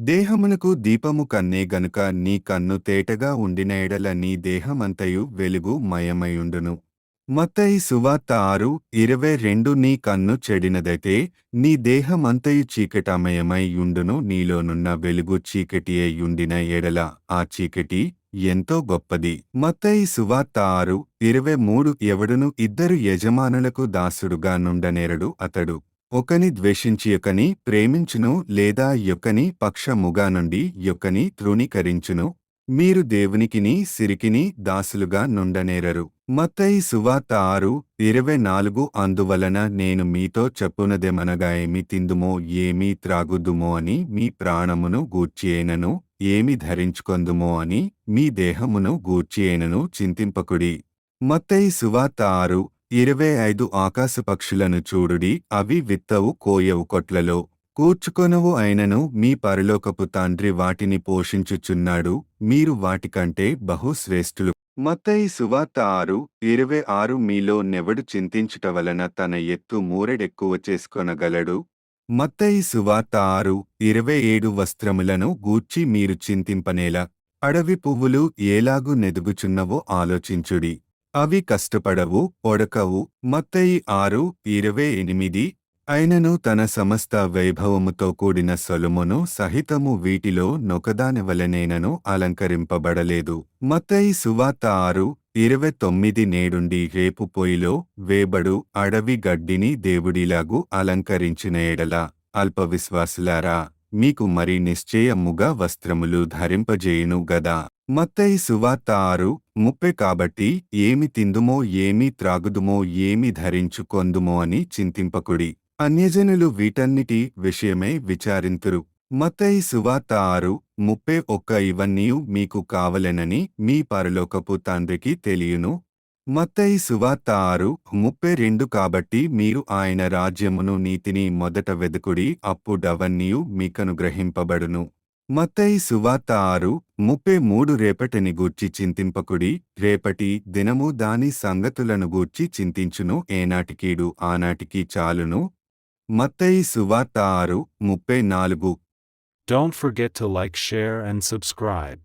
దేహమునకు దీపము కన్నే గనుక నీ కన్ను తేటగా ఉండిన ఎడల నీ దేహమంతయు వెలుగు మయమయుండును. మత్తయి సువార్త 6:22 నీ కన్ను చెడినదైతే నీ దేహమంతయు చీకటమయమై యుండును. నీలోనున్న వెలుగు చీకటియే యుండిన ఎడల ఆ చీకటి ఎంతో గొప్పది. మత్తయి సువార్త 6:23 ఎవడును ఇద్దరు యజమానులకు దాసుడుగా నుండనేరడు. అతడు ఒకని ద్వేషించి యొకని ప్రేమించును, లేదా యొకని పక్షముగా నుండి యొకని తృణీకరించును. మీరు దేవునికిని సిరికిని దాసులుగా నుండనేరరు. మత్తయి సువార్త 6:24 అందువలన నేను మీతో చెప్పునదేమనగా ఏమి తిందుమో ఏమి త్రాగుదుమో అని మీ ప్రాణమును గూర్చియైనను ఏమి ధరించుకొందుమో అని మీ దేహమును గూర్చియైనను చింతింపకుడి. మత్తయి సువార్త 6:25 ఆకాశపక్షులను చూడుడి, అవి విత్తవు కోయవు, కొట్లలో కూర్చుకొనవు, అయినను మీ పరలోకపు తండ్రి వాటిని పోషించుచున్నాడు. మీరు వాటికంటే బహు శ్రేష్ఠులు. మత్తయి సువార్త 6:26 మీలో నెవడు చింతించుట వలన తన ఎత్తు మూరెడెక్కువ చేసుకొనగలడు. మత్తయి సువార్త 6:27 వస్త్రములను గూర్చి మీరు చింతింపనేలా? అడవి పువ్వులు ఏలాగు నెదుగుచున్నవో ఆలోచించుడి. అవి కష్టపడవు, ఒడకవు. మత్తయి 6:28 అయినను తన సమస్త వైభవముతో కూడిన సొలొమోను సహితము వీటిలో నొకదానివలెనైనను అలంకరింపబడలేదు. మత్తయి సువార్త 6:29 నేడుండి రేపు పొయ్యిలో వేబడు అడవి గడ్డిని దేవుడిలాగు అలంకరించిన ఎడల అల్పవిశ్వాసులారా, మీకు మరి నిశ్చయముగా వస్త్రములు ధరింపజేయును గదా. మత్తయి సువార్త 6:30 కాబట్టి ఏమి తిందుమో ఏమి త్రాగుదుమో ఏమి ధరించుకొందుమో అని చింతింపకుడి. అన్యజనులు వీటన్నిటి విషయమై విచారింతురు. మత్తయి సువార్త 6:31 ఇవన్నీయు మీకు కావలెనని మీ పరలోకపు తండ్రికి తెలియును. మత్తయి సువార్త 6:32 కాబట్టి మీరు ఆయన రాజ్యమును నీతిని మొదట వెదుకుడి, అప్పుడవన్నీయు మీకనుగ్రహింపబడును. మత్తయి సువార్త 6:33 రేపటిని గూర్చి చింతింపకుడి, రేపటి దినము దాని సంగతులను గూర్చి చింతించును, ఏనాటికీడు ఆనాటికి చాలును. మత్తయి సువార్త 6:34. Don't forget to like, share and subscribe.